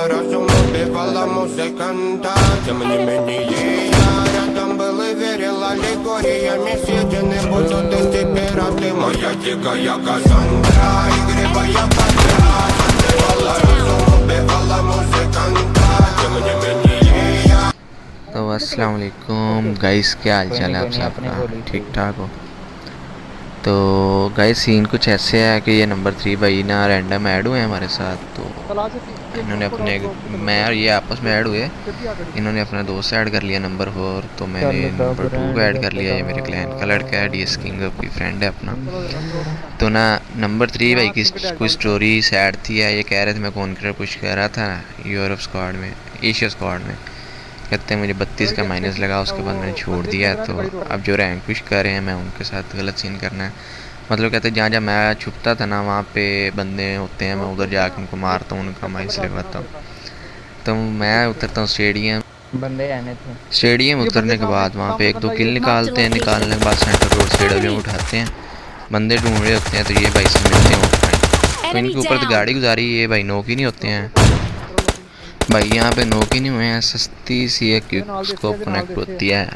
разум убивала музыканта. Тем не менее я рядом был и верил аллегориями съедены будут эти пираты. Моя дикая Кассандра, игривая подра, убивала разум, убивала музыканта. Тем не менее я... तो अस्सलाम वालेकुम गाइस, क्या हाल चाल है आप सबका? ठीक ठाक हो? तो गाइस सीन कुछ ऐसे है कि ये नंबर 3 भाई ना रैंडम ऐड हुए हैं हमारे साथ। तो इन्होंने अपने, मैं और ये आपस में ऐड हुए, इन्होंने अपना दोस्त ऐड कर लिया नंबर 4, तो मैंने नंबर 2 को ऐड कर लिया। ये मेरे क्लैन का लड़का है, डीएस किंग की फ्रेंड है अपना। तो ना नंबर 3 भाई की कोई स्टोरी सैड थी है, ये कह रहे थे मैं कॉन्करर पुश कर रहा था यूरोप स्क्वाड में, एशिया स्क्वाड में। कहते हैं मुझे 32 का माइनस लगा, उसके बाद मैंने छोड़ दिया। तो अब जो रैंक पुश कर रहे हैं मैं उनके साथ गलत सीन करना है। मतलब कहते हैं जहाँ जहाँ मैं छुपता था ना वहाँ पे बंदे होते हैं, मैं उधर जाकर उनको मारता हूँ, उनका माइनस लगवाता हूँ। तो मैं उतरता हूँ स्टेडियम, स्टेडियम उतरने के बाद वहाँ पे 1-2 किल निकालते हैं। निकालने के बाद सेंटर रोड से डब्ल्यू उठाते हैं, बंदे ढूंढ रहे होते हैं। तो ये भाई से मिलते हैं भाई, तो इनके ऊपर तो गाड़ी गुजारी, ये भाई नोक ही नहीं होते हैं भाई, यहाँ पे नोक ही नहीं हुए हैं। सस्ती सी एक उसको कनेक्ट होती है।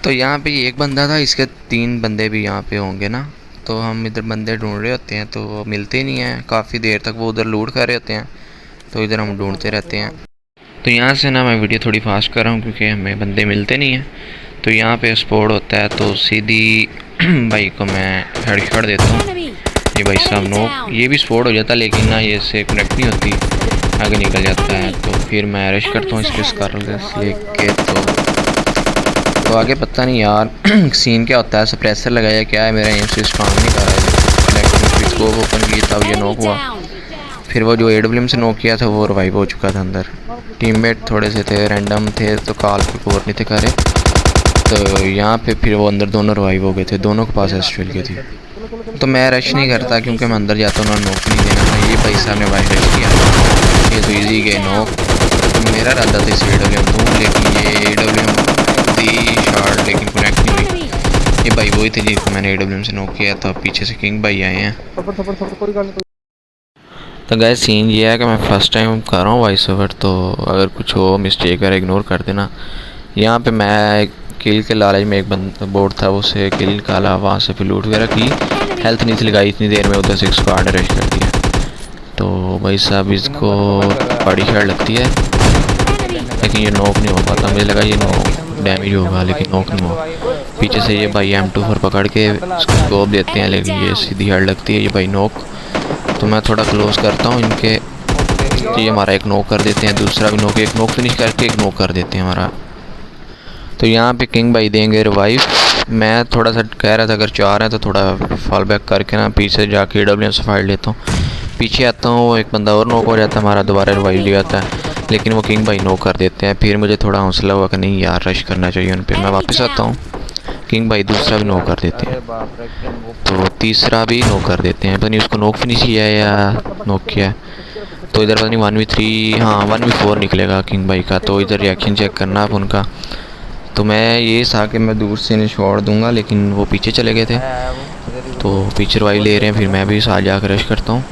तो यहाँ पे एक बंदा था, इसके 3 बंदे भी यहाँ पे होंगे ना। तो हम इधर बंदे ढूंढ रहे होते हैं तो वो मिलते नहीं हैं, काफ़ी देर तक वो उधर लूट कर रहे होते हैं, तो इधर हम ढूंढते रहते हैं। तो यहाँ से ना मैं वीडियो थोड़ी फास्ट कर रहा हूँ क्योंकि हमें बंदे मिलते नहीं हैं। तो यहाँ पे स्पॉट होता है, तो सीधी भाई को मैं हेडशॉट देता हूँ। ये भाई साहब नोक, ये भी स्पॉट हो जाता है लेकिन ना ये से कनेक्ट नहीं होती, आगे निकल जाता है। तो फिर मैं रश करता हूँ इसके स्कार लेके। तो आगे पता नहीं यार सीन क्या होता है, सप्रेसर लगाया क्या है, मेरा एम से काम नहीं कर रहा है। स्कोप ओपन की तब ये नॉक हुआ। फिर वो जो एडब्ल्यूएम से नॉक किया था वो रिवाइव हो चुका था अंदर। टीममेट थोड़े से थे, रैंडम थे, तो कॉल पे कोर नहीं थे करे। तो यहाँ पे फिर वो अंदर दोनों रिवाइव हो गए थे, दोनों के पास एस्ट्रेल की थी। तो मैं रश नहीं करता क्योंकि मैं अंदर जाता हूँ, नॉक नहीं देना था। ये भाई साहब ने वाइट रश किया, ये तो ईजी गए नॉक। तो मेरा इरादा था इस एडब्ल्यूएम दूँ, लेकिन ये एडब्ल्यूएम दी शॉट लेकिन कनेक्ट नहीं हुई। ये भाई वही थे जिसको मैंने एडब्ल्यूएम से नॉक किया था। पीछे से किंग भाई आए हैं। तो गाइस सीन ये है कि मैं फ़र्स्ट टाइम कर रहा हूँ वॉइस ओवर, तो अगर कुछ हो मिस्टेक है इग्नोर कर देना। यहाँ पे मैं किल के लालच में एक बंदा बोर्ड था, उसे किल निकाला, वहाँ से फिर लूट वगैरह की, हेल्थ नहीं थी लगाई इतनी देर में, उधर से स्क्वाड रश कर दिया। तो भाई साहब इसको बड़ी शॉट लगती है लेकिन ये नॉक नहीं हो पाता। मुझे लगा ये नॉक डैमेज होगा लेकिन नॉक नहीं हुआ। पीछे से ये भाई M24 पकड़ के स्कोप देते हैं लेकिन ये सीधी हेड लगती है, ये भाई नॉक। तो मैं थोड़ा क्लोज करता हूँ इनके, तो ये हमारा एक नॉक कर देते हैं, दूसरा भी नॉक, एक नॉक फिनिश करके एक नॉक कर देते हैं हमारा। तो यहाँ पे किंग भाई देंगे रिवाइव। मैं थोड़ा सा कह रहा था अगर 4 हैं तो थोड़ा फॉल बैक करके ना पीछे जाके डब्ल्यू से फाइट लेता हूँ। पीछे आता हूँ, एक बंदा और नॉक हो जाता है, हमारा दोबारा रिवाइव लिया जाता है लेकिन वो किंग भाई नॉक कर देते हैं। फिर मुझे थोड़ा हौसला हुआ कि नहीं यार रश करना चाहिए उन पर। मैं वापस आता हूँ, किंग भाई दूसरा भी नॉक कर देते हैं, तो तीसरा भी नॉक कर देते हैं। पता नहीं उसको नॉक फिनिश किया है या नॉक किया है। तो इधर पता नहीं 1v3, हाँ 1v4 निकलेगा किंग भाई का। तो इधर रिएक्शन चेक करना आप उनका। तो मैं ये था कि मैं दूर से इन्हें शॉट दूंगा लेकिन वो पीछे चले गए थे, तो पीछे रिवाइव ले रहे हैं। फिर मैं भी साथ जाकर रश करता हूँ।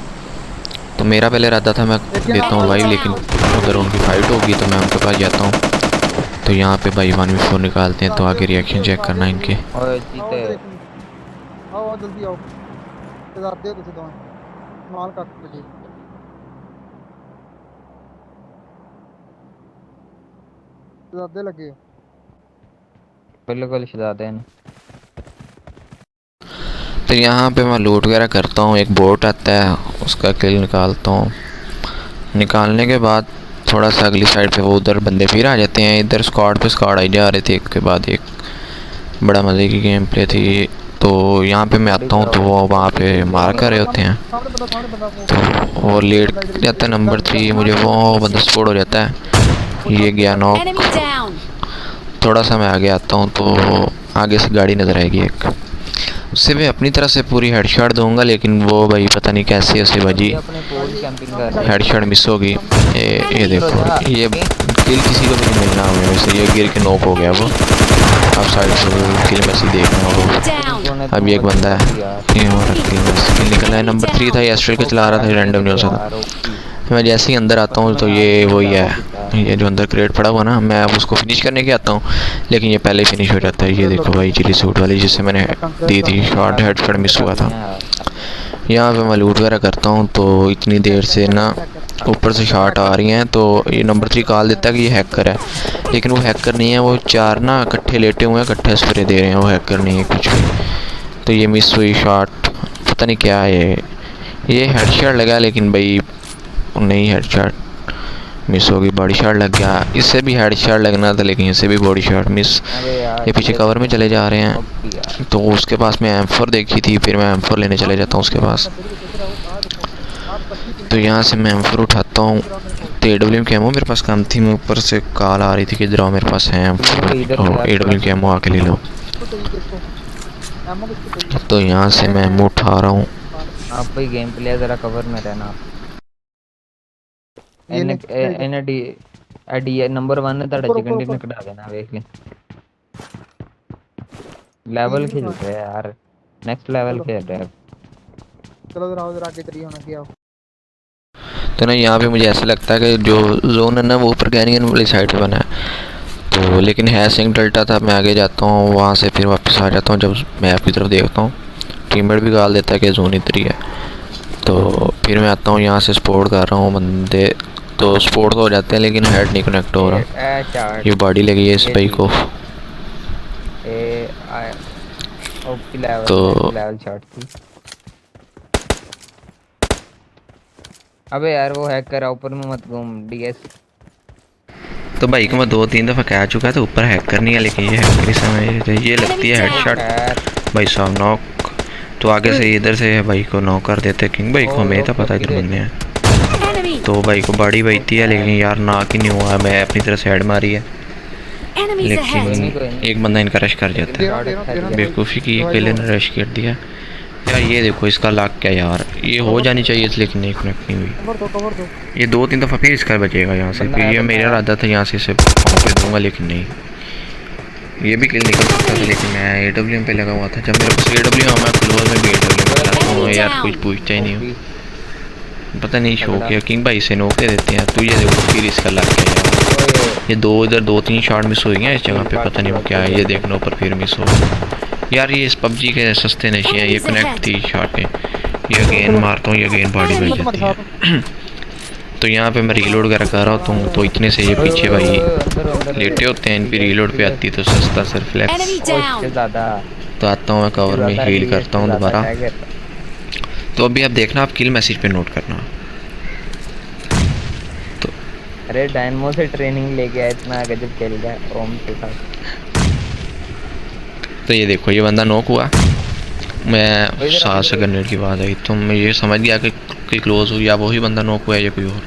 तो मेरा पहले इरादा था मैं देता हूँ रिवाइव, लेकिन अगर उनकी फ़ाइट होगी तो मैं उनके पास जाता हूँ। तो यहाँ पे भाई 1v4 निकालते हैं, तो आगे रिएक्शन चेक करना इनके। तो यहाँ पे मैं लूट वगैरह करता हूँ, एक बोट आता है उसका किल निकालता हूँ। निकालने के बाद थोड़ा सा अगली साइड पे वो उधर बंदे फिर आ जाते हैं। इधर स्क्वाड पे स्क्वाड आई जा रहे थे, एक के बाद एक, बड़ा मज़े की गेम प्ले थी। तो यहाँ पे मैं आता हूँ तो वो वहाँ पे मार कर रहे होते हैं, तो वो लेट जाता है नंबर 3, मुझे वो बंदा स्पॉट हो जाता है। ये गया नॉक। थोड़ा सा मैं आगे आता हूँ तो आगे से गाड़ी नज़र आएगी एक, उससे मैं अपनी तरफ से पूरी हेडशॉट दूंगा लेकिन वो भाई पता नहीं कैसे उसे बजी, हेडशॉट मिस होगी। ये देखो ये किल किसी को भी नहीं मिलना हुआ, वैसे ये गिर के नॉक हो गया वो। अब साइड से किल मैसी देखना वो। अब एक बंदा है, ये और किल निकला है, नंबर 3 था, ये एस्ट्रेल के चला रहा था, रैंडम नहीं हो सकता। मैं जैसे ही अंदर आता हूँ तो ये वही है, ये जो अंदर क्रेट पड़ा हुआ ना, मैं अब उसको फिनिश करने के आता हूँ, लेकिन ये पहले ही फिनिश हो जाता है। ये देखो भाई चिली सूट वाली जिससे मैंने दी थी शॉर्ट, हेडशॉट मिस हुआ था। यहाँ पे मैं लूट वगैरह करता हूँ तो इतनी देर से ना ऊपर से शॉट आ रही हैं, तो ये नंबर 3 कॉल देता है कि ये हैकर है, लेकिन वो हैकर नहीं है। वो 4 ना इकट्ठे लेटे हुए हैं, इकट्ठे स्प्रे दे रहे हैं, वो हैकर नहीं है कुछ भी। तो ये मिस हुई शॉट, पता नहीं क्या है ये हेडशॉट लगा, लेकिन भाई नहीं, हेडशॉट मिस होगी, बॉडी शॉट लग गया। इससे भी हेडशॉट लगना था, लेकिन इससे भी बॉडी शॉट मिस। ये पीछे कवर में चले जा रहे हैं, तो उसके पास मैं M4 देखी थी, फिर मैं M4 लेने चले जाता हूँ उसके पास। तो यहाँ से मैं M4 उठाता हूँ, तो AWM की एमओ मेरे पास कम थी, मैं ऊपर से कॉल आ रही थी कि इधर आओ मेरे पास है M4, AWM की एमओ आके ले लो। तो यहाँ से मैं एमओ उठा रहा हूँ। आप भाई गेम प्ले जरा कवर में रहना। एडी नंबर 1 ने ਤੁਹਾਡਾ चिकन डिनर कटा देना, देख ले लेवल खेल रहे हैं यार, नेक्स्ट लेवल खेल रहे हैं। चलो जरा उधर आगे तरी होना क्या। तो ना यहाँ पे मुझे ऐसा लगता है कि जो जोन है ना वो ऊपर कैनियन वाली साइड पे बना है, तो लेकिन है सिंग डल्टा था। मैं आगे जाता हूँ, वहाँ से फिर वापस आ जाता हूँ। जब मैप की तरफ देखता हूँ, टीममेट भी गाल देता है कि जोन इधर ही है, तो फिर मैं आता हूँ यहाँ से स्पोर्ट कर रहा हूँ बंदे, तो स्पोर्ट तो हो जाते हैं लेकिन हेड नहीं कनेक्ट हो रहा। ये बॉडी लगी है इस भाई को, तो लेवल शॉट थी। अबे यार वो हैकर ऊपर में मत घूम डीएस। तो भाई को मैं 2-3 दफ़ा कह चुका था ऊपर हैकर नहीं है, लेकिन ये हैकर ही समझ, ये लगती है हेडशॉट भाई साहब नॉक। तो आगे से इधर से भाई को नॉक कर देते, किंग भाई को हमें तो पता इधर बंदे हैं। तो भाई को बॉडी बजती है, लेकिन यार नॉक ही नहीं हुआ। मैं अपनी तरफ से हेड मारी है, लेकिन एक बंदा इनका रश कर जाता है। बेवकूफ़ी की, अकेले ने रश कर दिया यार। ये देखो इसका लाख क्या यार, ये हो जानी चाहिए थी लेकिन नहीं कनेक्ट नहीं हुई। ये 2-3 दफ़ा फिर इसका बचेगा यहाँ से, फिर ये मेरा इरादा था यहाँ से इसे पे दूंगा, लेकिन नहीं, ये भी किल निकल सकता था, लेकिन मैं AWM पे लगा हुआ था। जब मेरे पास AWM मैं क्लोज में भी AWM चलाता हूँ यार, कुछ पूछता ही नहीं हूँ, पता नहीं शो किया। किंग भाई से नोक दे देते हैं। तो ये देखो फिर इसका लाख क्या यार, ये दो इधर 2-3 शॉट मिस हो गए इस जगह पे, पता नहीं वो क्या है। ये देखना ऊपर फिर मिस हो यार। ये इस PUBG के सस्ते नशे हैं। ये कनेक्ट थी शॉट में, ये अगेन मारता हूँ, ये अगेन बॉडी मिल जाती है। तो यहाँ पे मैं रीलोड वगैरह कर रहा हूँ, तो इतने से ये पीछे भाई लेटे होते हैं, इन पर रीलोड पे आती है तो सस्ता सिर्फ फ्लैक्स। तो आता हूँ मैं कवर में हील करता हूँ दोबारा। तो अभी आप देखना, आप किल मैसेज पे नोट करना। तो अरे डायनमो से ट्रेनिंग लेके आया, इतना गजब खेल रहा है ओम के साथ। तो ये देखो ये बंदा नॉक हुआ, मैं 7 सेकंड की बात आई तो मैं ये समझ गया कि क्लोज हुई, या वही बंदा नॉक हुआ है या कोई और।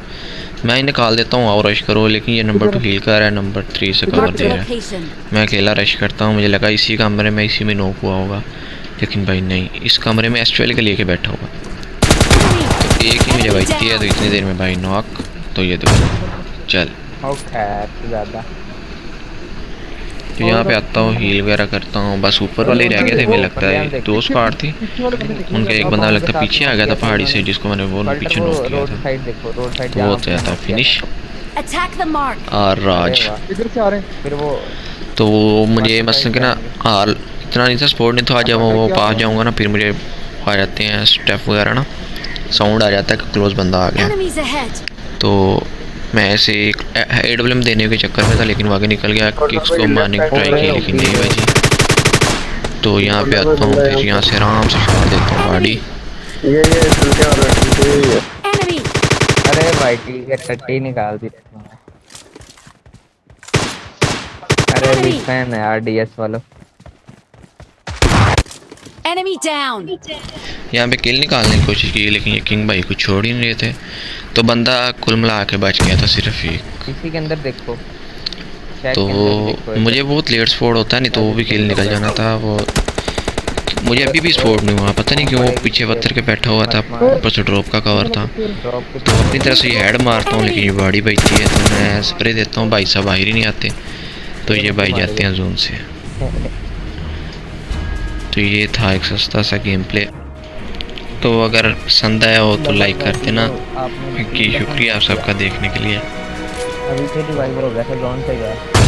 मैं इन्हें कॉल देता हूँ और रश करो, लेकिन ये नंबर 2 हील कर रहा है, नंबर 3 से कवर दे रहा है। मैं अकेला रश करता हूँ, मुझे लगा इसी कमरे में इसी में नॉक हुआ होगा, लेकिन भाई नहीं, इस कमरे में एस्ट्रेल के लेके बैठा हुआ। तो एक ही मुझे बचती है, तो इतनी देर में भाई नॉक। तो ये देखो चल, तो यहाँ पे आता हूँ हील वगैरह करता हूँ। बस ऊपर वाले ही रह गए थे, मुझे लगता है 2 स्क्वाड थी, उनका एक बंदा लगता है पीछे आ गया था पहाड़ी से, जिसको मैंने वो पीछे नॉक किया था। तो वो होता था फिनिश और राज। तो मुझे मसलन के ना हाल इतना नहीं था, स्पोर्ट नहीं था। जब वो पास जाऊँगा ना, फिर मुझे आ जाते हैं स्टेप वगैरह ना, साउंड आ जाता है कि क्लोज बंदा आ गया। तो मैं ऐसे एक AWM देने के चक्कर में था, लेकिन वो आगे निकल गया। किक्स को मारने की ट्राई की, लेकिन नहीं बची। तो यहाँ पे आता हूँ, फिर यहाँ से आराम से शॉट देता हूँ बॉडी। अरे भाई ठीक है, टट्टी निकाल दी। अरे बिग फैन है यार DS वालों। Enemy down. यहाँ पे किल निकालने की कोशिश की, लेकिन ये किंग भाई को छोड़ ही नहीं रहे थे। तो बंदा कुल मिला के बच गया था सिर्फ एक। इसी के अंदर देखो, तो मुझे बहुत लेट स्पोर्ट होता है, नहीं तो वो भी किल निकल जाना था। वो मुझे अभी भी स्पोर्ट नहीं हुआ, पता नहीं क्यों। वो पीछे पत्थर के बैठा हुआ था, ऊपर से ड्रॉप का कवर था। तो अपनी तरफ से ये हेड मारता हूँ, लेकिन ये बॉडी बचती है। तो मैं स्प्रे देता हूँ, भाई साहब बाहर ही नहीं आते, तो ये भाई जाते हैं जोन से। तो ये था एक सस्ता सा गेम प्ले। तो अगर पसंद आया हो तो लाइक कर देना। आपने बाकी शुक्रिया आप सबका देखने के लिए। अभी से रिवाइवर हो गया था जॉन से गया